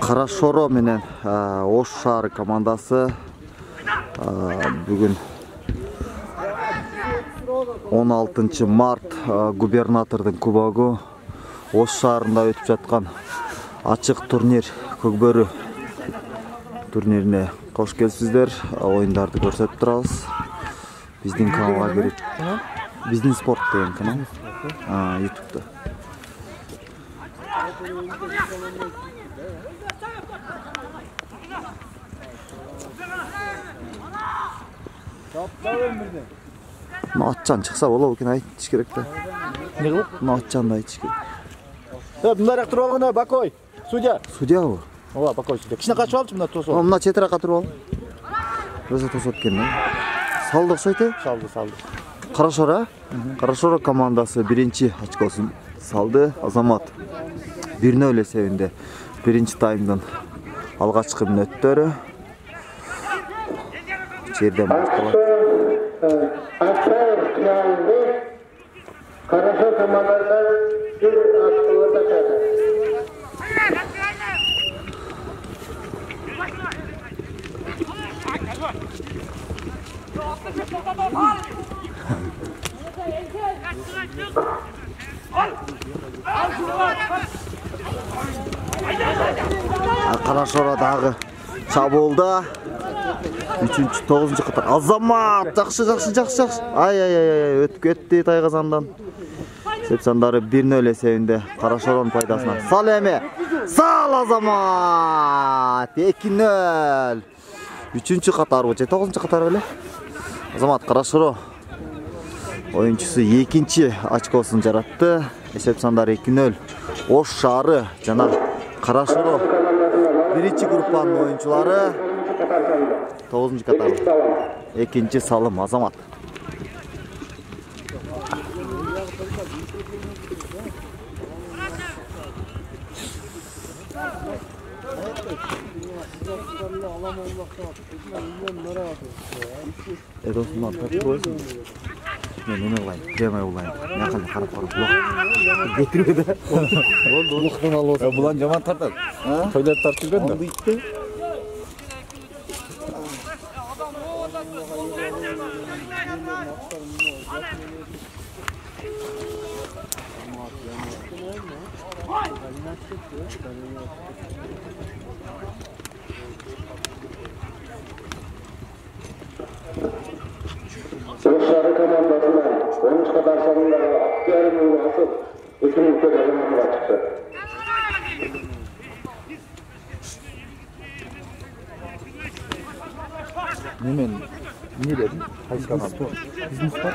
Кара Шоро менен Ош шаары командасы бүгүн 16 март губернатордун кубогу Ош шаарында өтүп жаткан ачык турнир Көкбөрү турнирине кош келипсиздер. Оюндарды көрсөтүп турабыз. Биздин каналга кирип, биздин спорт деген канал YouTube'да. Атчан чыкса болобу экен, айтыш керек да. Не кылып? Атчанды айтыш керек. Мындай туруп алганда Бакой, судья. Судьябы? Ооба, Бакой судья. Кичине качып алчы мына тосоп. Мына четиракка туруп ал. Өзү тосоп экен да. Салды окшойт. Салды. Кара Шоро, Кара Шоро командасы биринчи очкосун салды. Азамат 1-0 эсебинде биринчи таймдын алгачкы мүнөттөрү. Жерден башталат. Кара Шоро командасы бир очко ташады. Кара Шоро дагы чабуулда 9-9 катар. Азамат жакшы. Ай, өтүп кетти Тайгазандан. Сеп сандары 1-0 эсебинде Кара Шоронун пайдасына. Сал эми. Сал Азамат 2-0. 3-чү катарбы же 9-чу катар беле? Азамат Кара Шоро оюнчусу 2-чи очкосун жаратты. Эсеп сандары 2-0. Ош шаары жана Кара Шоро биринчи группанын оюнчулары. 9-чу катар. 2-чи салым Азамат. Edosman tatlıysın. Ne olayım? Demey olayım. Ne kadar karap karap bulak. Getiriyor da. Oldu. Bulaktan alıyorsun. Bulan jaman tartar. Toylar tartılgan da. Oldu gitti. Şarı komandasından 13 kadar salında Akdiyar'ın asıl bütün ülke kazanımına çıktı. Nemen? Ne dedin? Hayır kanal. Bizim spor.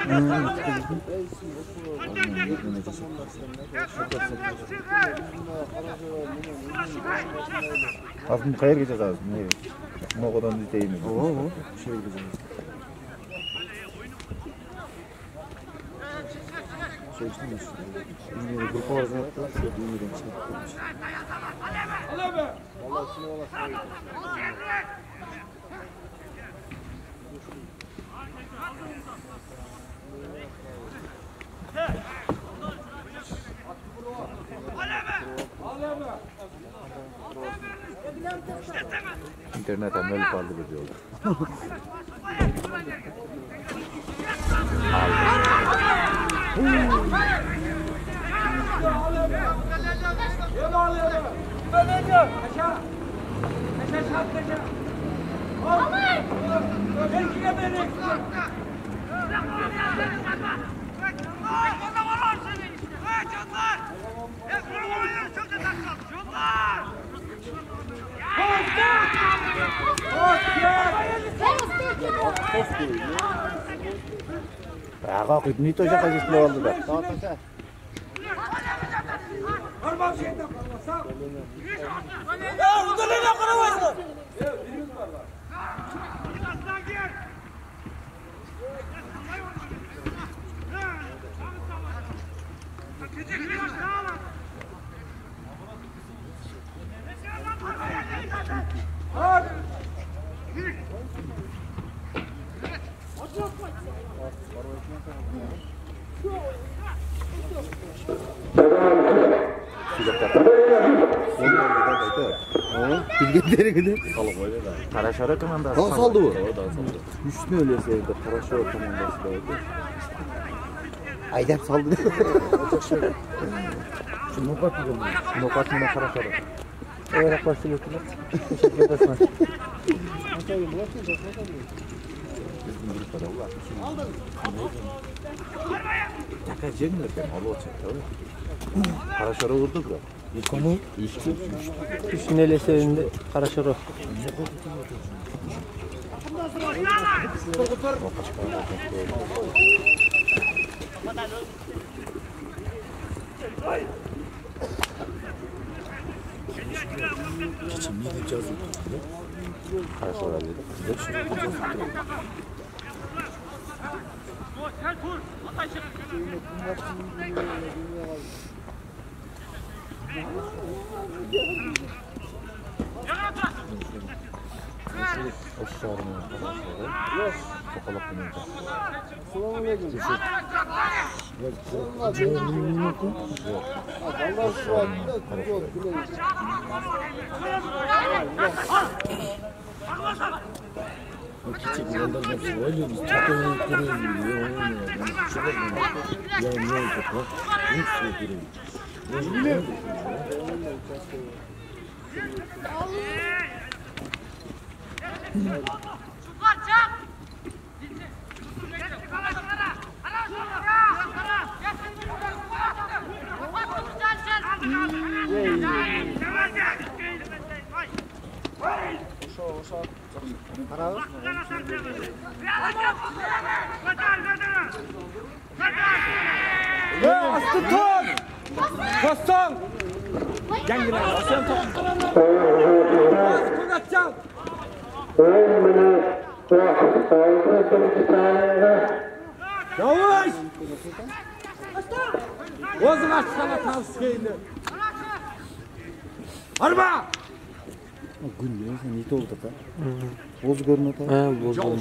Aslında kayır geçeceğiz abi. Ne kadar değil mi? Oo. Şey geçeceğiz. Şey işte mi? Bilmiyorum. Grupa var zaten. Bilmiyorum. İnternetten böyle kaldı diyorlar. Ağa kutni to jaka gislo oldu da. Bilgenleri gidi. Karaşara komandası. Daha saldı bu. Daha saldı. 3-0 sevdi. Karaşora komandası da oldu. Aydap saldı. Nokatına Karaşara. Olarak başlıyorsunuz. Teşekkür ederim. Taka jenglerken alo çekti. Karaşara vurdu bura. Konu Üçtü. Üçün elesevinde Karaşaro. Karaşara dedi. Aşağıya Karaşara. Sokalak Yavaş! Bozun açsana tavsiyeyle. Arba! Gülüyor sen iyi oldu da. Boz görünüyor da. He, bozuldu.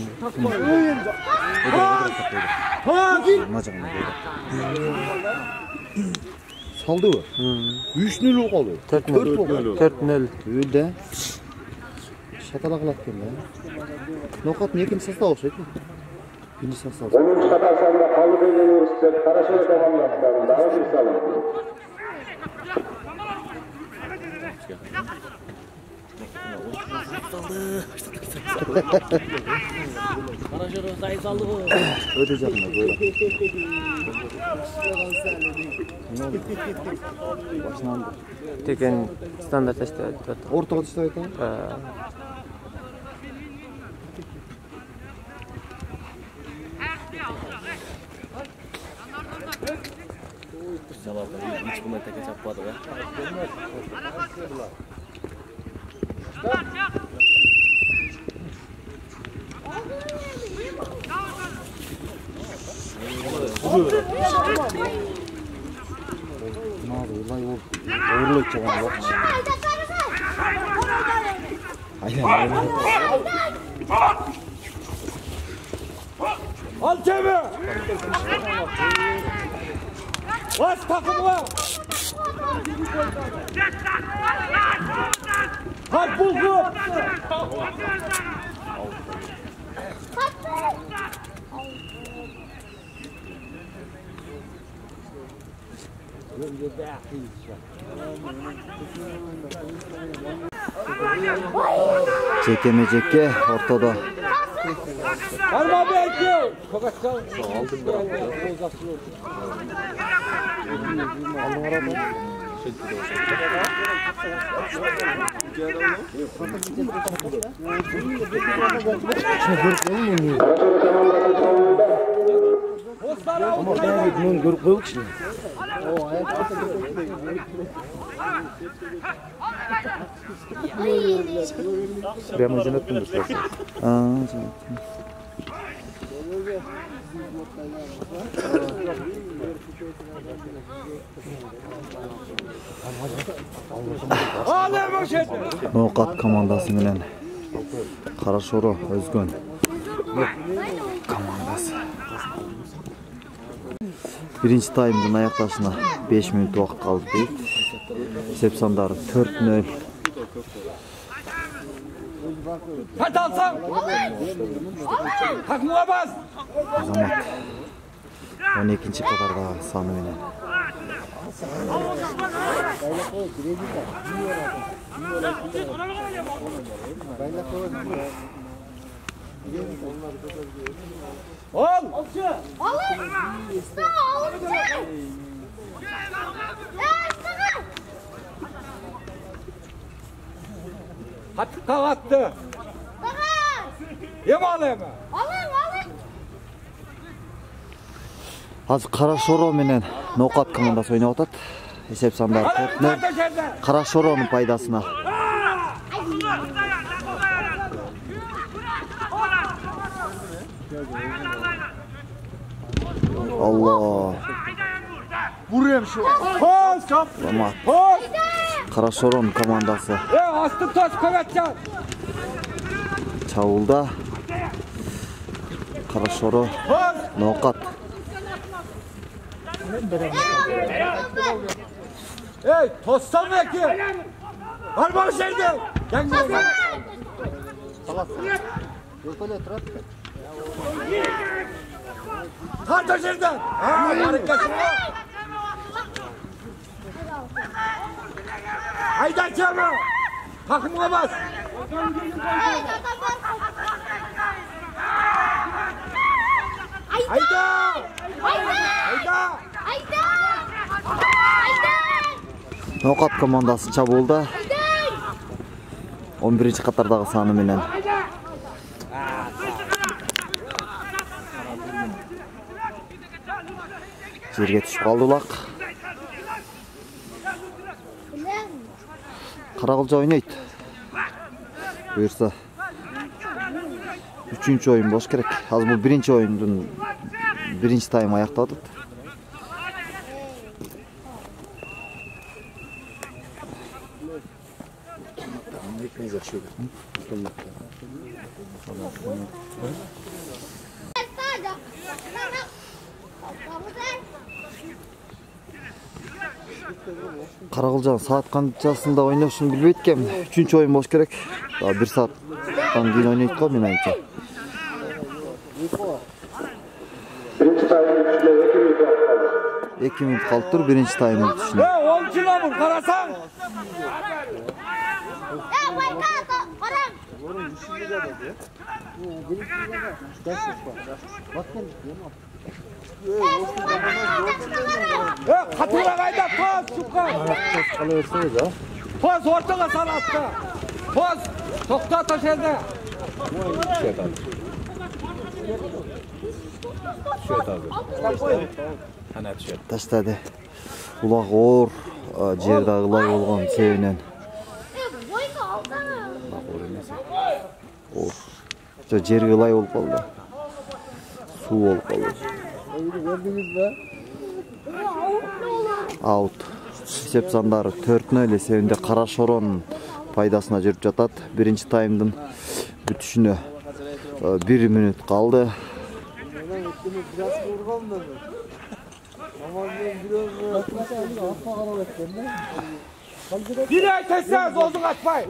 Macam böyle. Saldı bu. 3-0 kaldı. 4-0. 4-0. Öyle. Şatalak geldi. Nokat niye kimse sağ olsun? Birinci sağ olsun. 10. Katarsan'da Kalıbey Üniversitesi Karaşehir komandasından daha bir salon. Karaşaro sayı saldı bu. Ödeyeceğim ben böyle. Ne oldu? Başlandı. Tekin standart işte. Orta atıştaydı. Hiç bunlar teke çapmadı be. Ne oldu? Olay oldu. Doğruluk çabana bak. Aynen. Al çevir! Baş takımı! Kalk bulgur! Çekemeyecek ortada. Arma belki! Kokatçal! Aldım ben. Karaşehir komandası sonunda Ama ben bunu görüp koyduk şimdi. Ben önceden ettim de sorsun. Nokat komandası bilen Karaşoro Özgün komandası. Birinci tayımdın аяқташына 5 minut uақыт қалды дейді. Есеп сандары 4-0. Kaç alsam? Takımına bas. Азамат 12-ci қатардағы саны менен. Ol. Hatıkka attı. Yem alayım mı? Азыр Кара Шоро менен Ноқат командасы ойнап атат. Есеп сандары 4-0. Кара Шоронун пайдасына. Allah. Vuruyorum şu an. Koş. Азамат. Koş. Кара Шоронун командасы Astı toz kovaçcan. чабуылда. Кара Шоро, Koş. Ноқат. Hey, tostan mı ki? Var mı bir şeydi? Gel gel. Kalk şuradan. Ha, harikasın. Haydi çabuk. Takımına bas. Haydi. Haydi. Ноқат командасы чабуылда. 11-ci қатардағы саны менен. Жерге түшүп калды улак. Каракылжа ойнойт. Буюрса 3-чү оюн болуш керек. Азыр бул 1-чи оюндун 1-чи тайм аяктап атат. Каракылжан саат канчасында ойношун билбейт экен. 3-чү оюн болуш керек. 1 сааттан кийин ойнойт го мен айтчу. Birinci tayımın içinde 2 minut kaldı. 2 minut kaldı tur 1-ci tayımın bitişine. Hey, 10 kilo vur, karasan. Hey, katıra kayda toz, şukka. Toz ortaga sal attı. Toz, tokta taşırdı. Таштады. Улак оор жерде агылай болгон себебинен. Оор. Жер ылай болуп калды. Суу болуп калды. Аут. Есеп сандары 4-0 эсебинде Кара Шоронун пайдасына жүрүп жатат. 1-чи таймдын бүтүшүнө 1 минут калды. Bir ay testten olsun kaçmayın.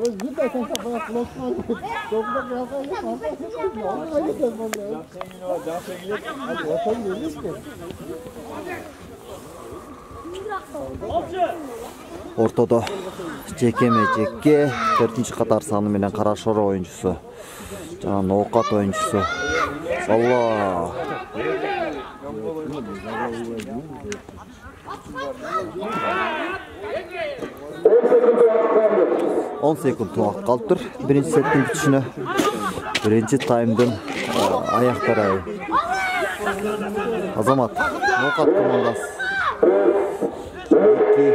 Ортодо жекеме-жекке 4-чү катар саны менен Кара Шоро оюнчусу жана Ноқат оюнчусу. Allah. 10 sekund uақыт қалып тұр. 1-ci сеттің бүтішіне 1-ci таймдың аяқтары. Азамат, Ноқат командасы. 2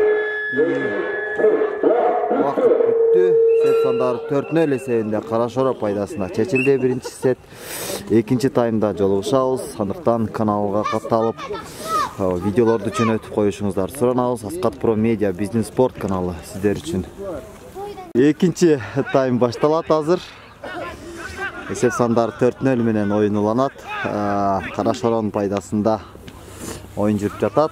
уақыт бүтті. Сет сандары 4-0 есебінде Кара Шоро пайдасына чечилди. 1-ci сет. 2-ci таймда жолугушабыз. Андыктан каналга катталып видеолорду жөнөтүп коюшуңуздар суранабыз. Аскат Про Медиа Бизнес Спорт каналы сиздер үчүн. 2-ci тайм башталат азыр. Есеп сандары 4-0 менен оюн уланат. Кара Шоронун пайдасында Oyun жүрүп жатат.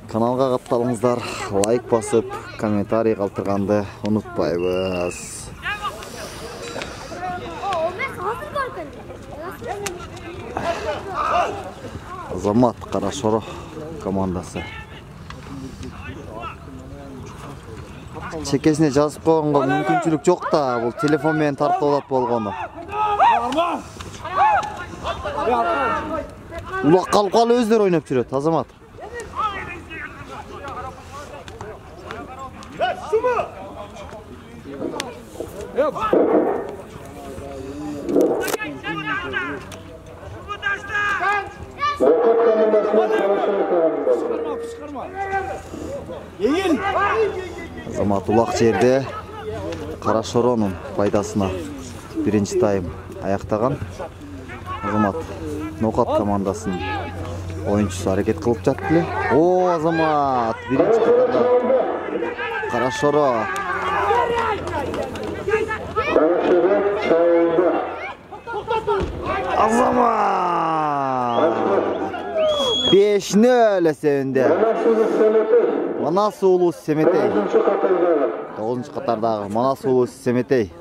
Kanalga катталыңыздар, лайк басып, комментарий калтырганды унутпайбыз. Азамат Карашоро командасы. Чекесине жазып койгонго мүмкүнчүлүк жок да, бул телефон менен тартып алат болгону. Улак калып калып өздөрү ойноп жүрөт, Азамат. Азамат улак жерде Карашоронун пайдасына биринчи тайм аяктаган. Азамат Нокат командасынын оюнчусу аракет кылып жатты эле. О, Азамат биринчи катарда Карашоро. Азамат 5-0 эсебинде. Манас уулу Семетей. 9-чы катардагы Манас уулу Семетей.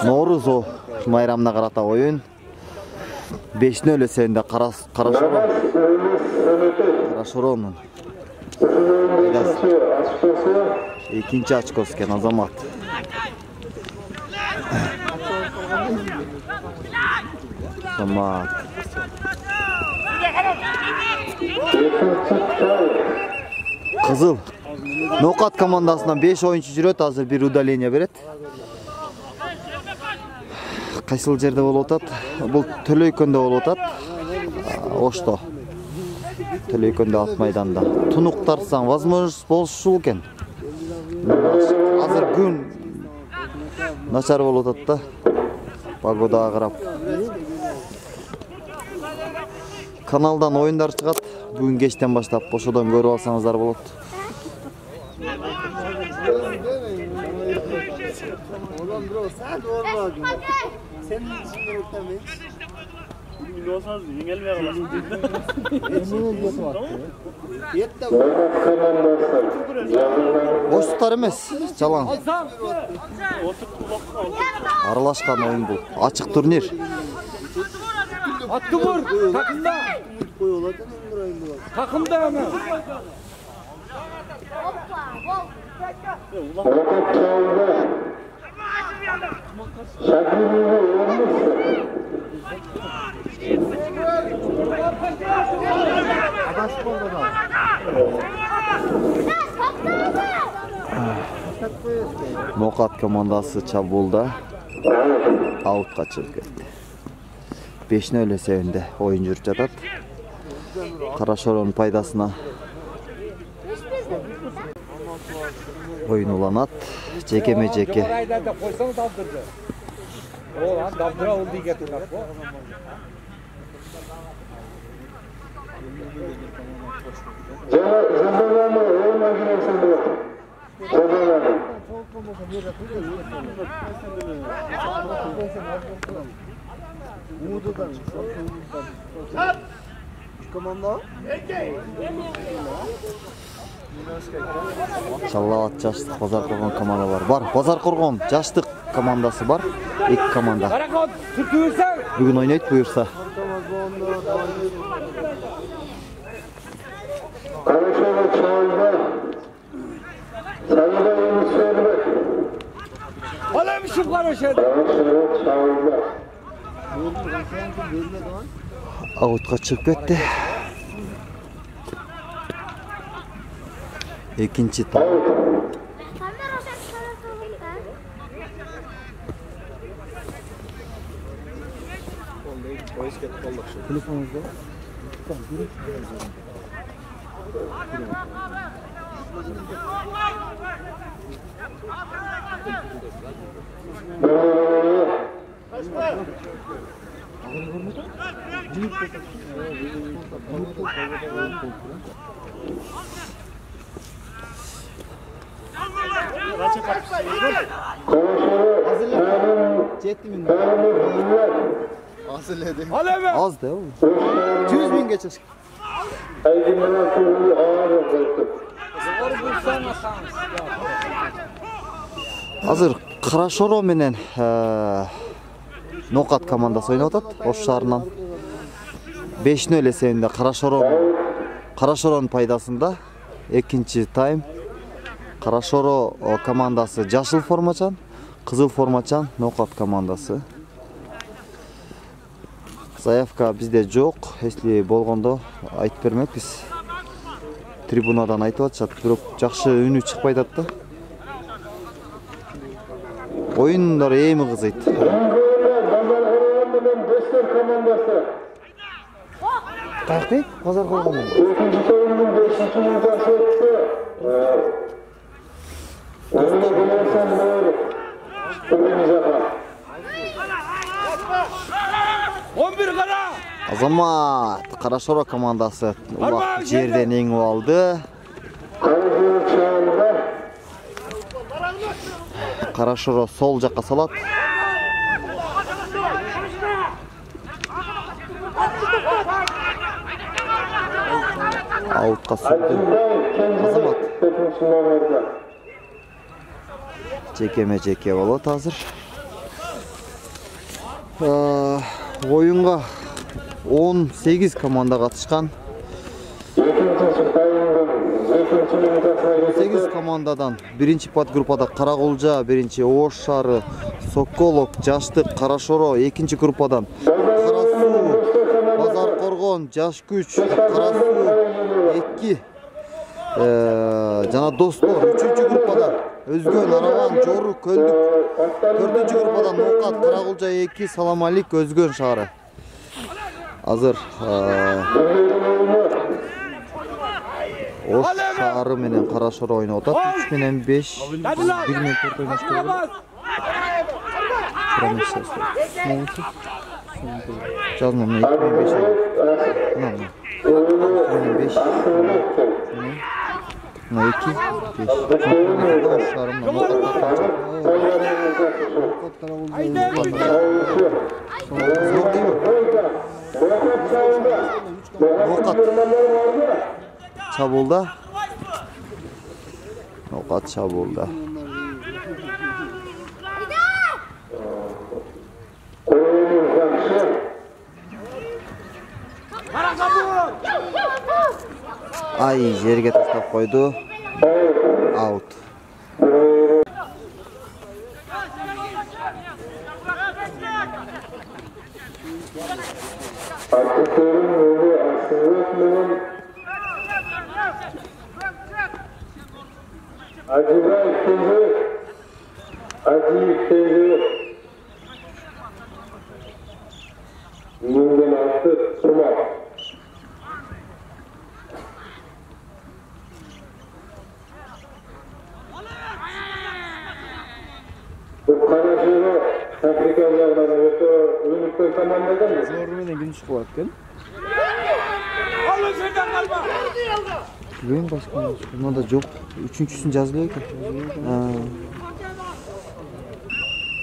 Ноорузу майрамына карата оюн. 5-0 эсебинде Карашоронун экинчи очкосу экен Азамат. Азамат кызыл Нокат командасынан 5 оюнчу жүрөт, азыр бир удаление берет. Кайсыл жерде болуп атат? Бул Төлөйкөндө болуп атат. Ошто. Төлөйкөндө ат майданда. Тунук тартсаң возможность болушу экен. Азыр күн начар болуп атат да. Погодага карап. Каналдан оюндар чыгат. Бүгүн кечтен баштап ошодон көрүп алсаңыздар болот. Боштуктар эмес, жалаң. Аралашкан оюн бул. Ачык турнир. Atkımur takımda. Takımda hemen. Нокат командасы чабуулда аутка чыгып кетти. 5-0 эсебинде оюн жүрүп жатат. Карашоронун пайдасына оюн уланат. Жекеме-жеке. Жаллабад жаштык Базар Коргон командалары бар. Базар Коргон жаштык командасы бар. 2 команда. Бүгүн ойнойт буюрса. Аутка чыгып кетти. Экинчи тайм. Телефонунузда. Az da o. 100 bin geçecek. Aydınlanan kurulu ağır oldu. Азыр Карашоро менен Нокат командасы ойноп атат. Ош шаарынан 5-0 эсебинде Карашоронун пайдасында. Экинчи тайм Карашоро командасы жашыл формачан, кызыл формачан Нокат командасы. Заявка бизде жок. Если болгондо айтып бермекпиз. Трибунадан айтып атышат, бирок жакшы үнү чыкпай атат да. Oyunlar эми кызыйт. Каяктайт? Базар колгон. Экинчи тайымдын 5-чи минутасы өттү. Önüne dönersen ne olur? Öpünüz efendim. 11 kara. Азамат Карашоро командасы убак жерден эңип алды. Karışıyor çağında. Карашоро сол жакка салат. Аутка сүрдү. Азамат. Жеке болот азыр. Оюнга 18 команда катышкан. 18 командадан биринчи подгруппада Карагулжа, биринчи Ош шаары, Соколок, Жаштык, Карашоро, экинчи группадан Кара Суу, Базар Коргон, Жаш Күч, Кара Суу 2, жана Достор, үчүнчү группада Өзгөн, Араван, Жорук, Көлдүк, төртүнчү группадан Нокат, Карагулжа 2, Салам Алик, Өзгөн шаары. Азыр Ош шаары менен Карашоро ойноп атат. 3 менен 5, 1 менен 4 ойнош керек. Жазмам 2 менен 5. Мына 2, 5. Ош шаары менен Çabulda. Nokat çabulda. Ay жерге таштап койду. Аут. Acıbay ikinci. Acı ikinci. Yungen altı Suma. Bu Karashiro Afrikalılardan öte Ünlükköy komandadan mı? Zoru menен күн чыгып аткан. Alın senden kalma. Güven başkanı. Bunda da yok. Üçüncüsünü yazılıyor ki.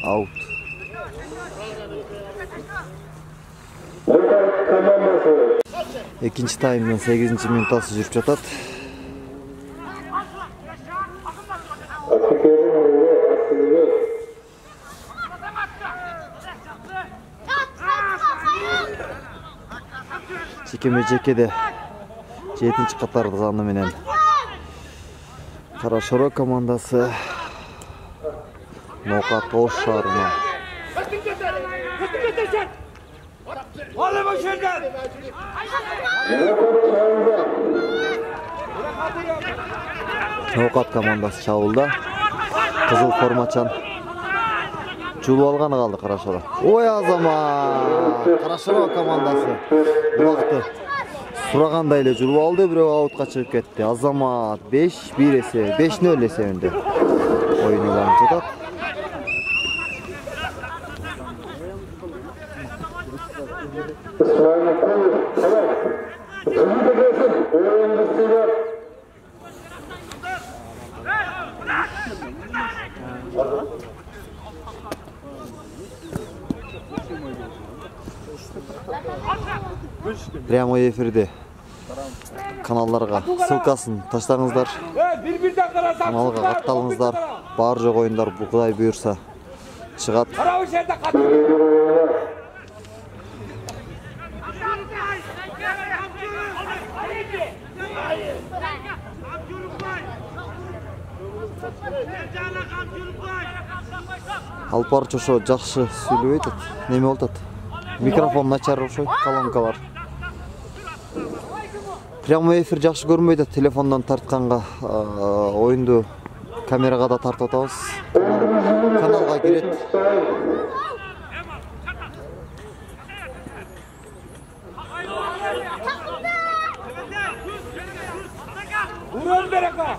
Out. İkinci time'ın 8. minutası жүрүп жатат. Жекеме-жекеде 7-ci катарды саны менен Карашоро командасы Нокат Ош шаарынан Alın bu şeyden. Нокат командасы чабылда. Кызыл формачан жулуп алганы калды Карашоро. Ой Азамат! Карашоро командасы убакты сурагандай эле жулуп алды, бирок аутка чыгып кетти. Азамат 5-1 эсеби, 5-0 эсебинде оюну уланып жатат. Прямой эфирде каналларга ссылкасын таштаңыздар. Bir-birden karasam. Каналга катталыңыздар. Бар жок оюндар Кудай буйрса чыгат. Karavuş yerde katıl. Алпар чошо жакшы сүйлөбөй атат. Неме болуп атат? Микрофон начар окшойт, колонка бар. Прямой эфир жакшы көрмөй атат. Телефондон тартканга оюнду камерага да тартып атабыз. Каналга кирет. Vurun bereka.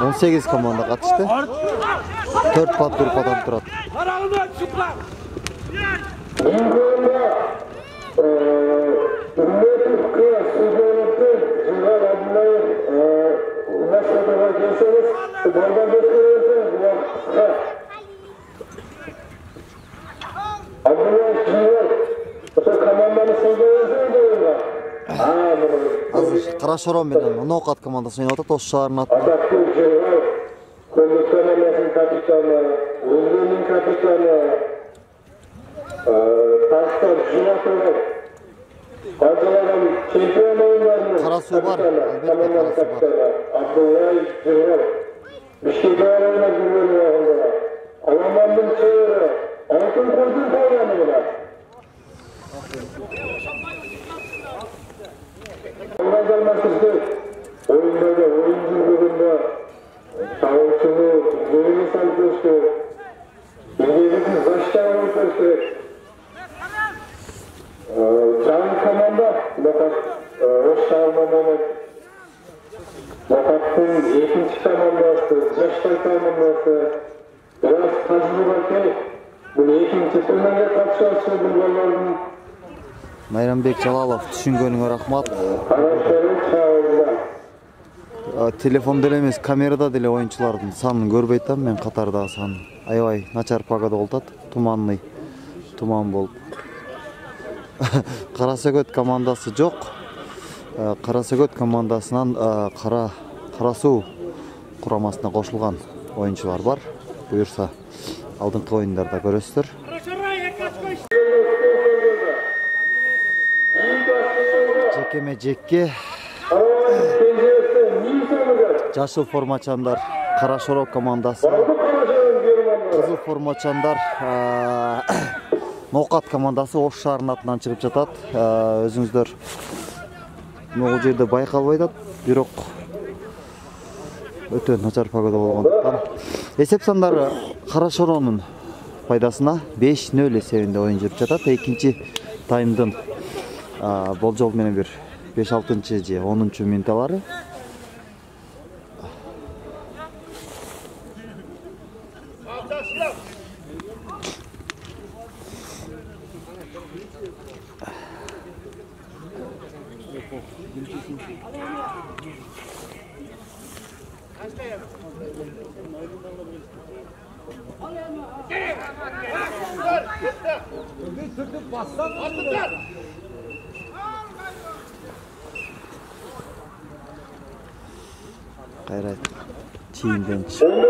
On 8 komanda katıştı. 4 pat gruppadan turат. Karağını çıklar. Азыр Карашорон менен Ноокат командасы ойноп атат. Ош шаарынын атынан. Кондиционерный капитаны, Лундунин капитаны, Таштан Жуматовой, Казалаған чемпион ойындарының Карасуу бар, албетте Карасуу бар. Абдуллай Жыров, Бишкектен ойнап жүрген уақытында, Аламандың чайыры, алтын қойдың пайданы бұлар. Ondan gelmezsizdir. Oyundada, oyun жүргенде Sağolçunu, bölümü salgıçtı. İngiliz'in başlarını gösterdi. Can komanda, Roş Şahmaman'ın Lokat'ın ikinci komandası, Yaşlar komandası, biraz tecrübe bunu ikinci turnuva katışması bunların Майрамбек Жалалов түшүнгөнүңө рахмат. Karashorun çağında. Телефон деле эмес, камерада деле оюнчулардын санын көрбөй атам мен катардагы санын. Аябай начар погода болуп атат, туманный. Туман болуп. Кара Сөгөт командасы жок. Кара Сөгөт командасынан Карасуу курамасына кошулган оюнчулар бар. Буюрса алдыңкы оюндарда көрөсүздөр. Жекеме жекке жашыл формачандар Карашороо командасы, кызыл формачандар Ноокат командасы Ош шаарынын атынан чыгып жатат. Өзүңүздөр могул жерде байкалбай атат, бирок өтө начар погода болгондуктан эсеп сандары Карашороонун пайдасына 5-0 эсебинде оюн жүрүп жатат. Экинчи таймдын болжол менен бир 5-6 же 10 минутталары. Кайрат чийинден чыгып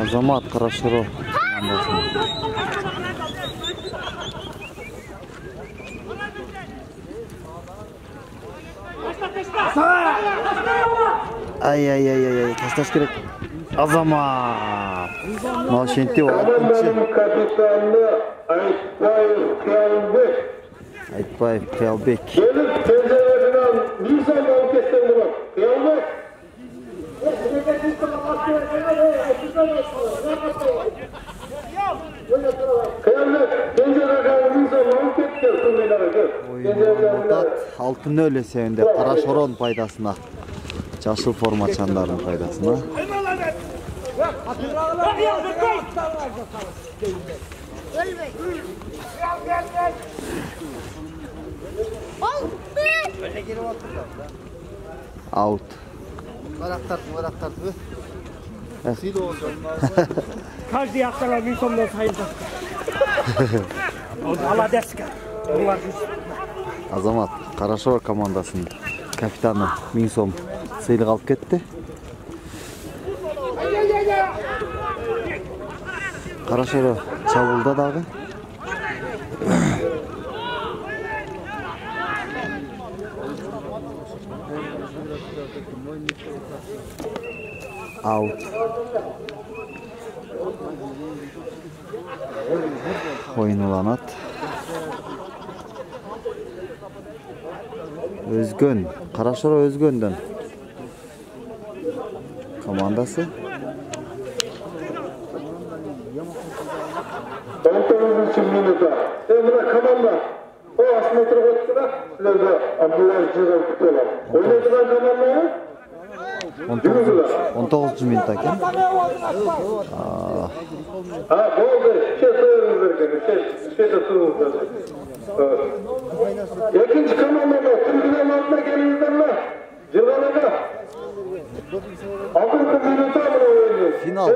Азамат Карашоро командасына. Ай, ташташ керек. Азамат. Ноошентип Команданын капитаны Айтбаев Кыялбек. Келіп пенжересінен Низам алып кеткен болады. Кыялбек. Kıyamet, pencereden Nizam alıp ketken sınırları. Ойын 6-0 эсебинде Карашорон пайдасына. Жашыл форма чандардын пайдасына. Аут. Каждый автора Минсомдан сайылды. Ала деске. Азамат Карашоро командасынын капитаны Минсом сыйлык алып кетти. Карашоро чабуулда дагы. Аут. Oyun ulanat. Özgön. Karashoro Özgön'den komandası. 19. minuta. Buna komanda. O aslında turguttular. Sizlerde Abdullah Cizal tutuyorlar. Oynadılar komandanı. 19 minut ekan. Bo'ldi. Şey so'yingizlar ekan. Şeyde turingizlar. Ikkinchi komandada tribuna oldida kelingizlar. Jilg'anaga. 6 minuta o'yinni. Final.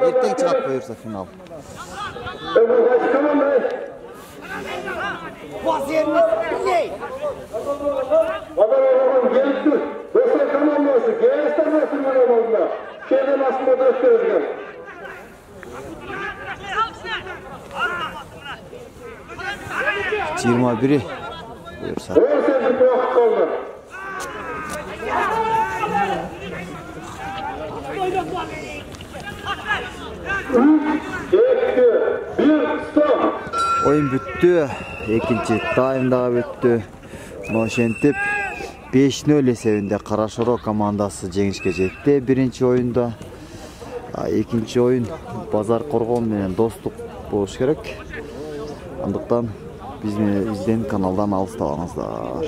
Erteng chiqib qo'yursa final. Bu qaysi komanda? Adamlardan geldi. Dostlar komandası. Gençler nasıl oynamadılar? Şeyden aslında döktürürler. Cirma biri buyursa. 18 vakit kaldı. Oyun бүттү. Экинчи таймда бүттү. Ошентип 5-0 эсебинде Карашоро командасы жеңишке жетти биринчи оюнда. Экинчи оюн Базар Коргон менен достук болуш керек. Андыктан бизден каналдан алыстабаңыздар.